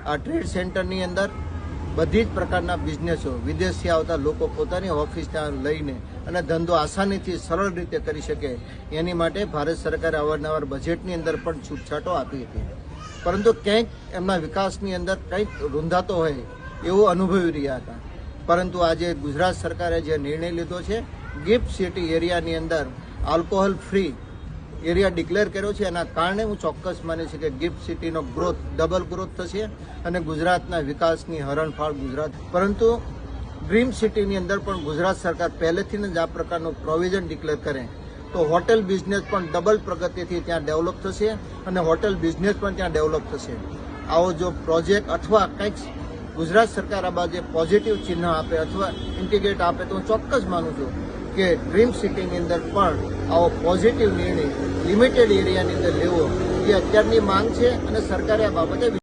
આ ટ્રેડ સેન્ટરની અંદર બધી જ પ્રકારના બિઝનેસો વિદેશથી આવતા લોકો પોતાની ઓફિસ ત્યાં લઈને અને ધંધો આસાનીથી સરળ રીતે કરી શકે એની માટે ભારત સરકારે અવારનવાર બજેટની અંદર પણ છૂટછાટો આપી હતી, પરંતુ ક્યાંક એમના વિકાસની અંદર કંઈક રૂંધાતો હોય એવું અનુભવી રહ્યા હતા. પરંતુ આજે ગુજરાત સરકારે જે નિર્ણય લીધો છે, ગિફ્ટ સિટી એરિયાની અંદર આલ્કોહોલ ફ્રી એરિયા ડિક્લેર કર્યો છે, એના કારણે હું ચોક્કસ માનું છું કે ગિફ્ટ સિટીનો ગ્રોથ ડબલ ગ્રોથ થશે અને ગુજરાતના વિકાસની હરણફાળ ગુજરાત. પરંતુ ડ્રીમ સિટીની અંદર પણ ગુજરાત સરકાર પહેલેથી જ આ પ્રકારનું પ્રોવિઝન ડિક્લેર કરે તો હોટેલ બિઝનેસ પણ ડબલ પ્રગતિથી ત્યાં ડેવલપ થશે અને હોટેલ બિઝનેસ પણ ત્યાં ડેવલપ થશે. આવો જો પ્રોજેક્ટ અથવા કંઈક ગુજરાત સરકાર આ બાજુ પોઝિટિવ ચિહ્ન આપે અથવા ઇન્ટિગ્રેટ આપે તો હું ચોક્કસ માનું છું કે ડ્રીમ સિટીની અંદર પણ આવો પોઝિટિવ નિર્ણય લિમિટેડ એરિયાની અંદર લેવો એ અત્યારની માંગ છે અને સરકારે આ બાબતે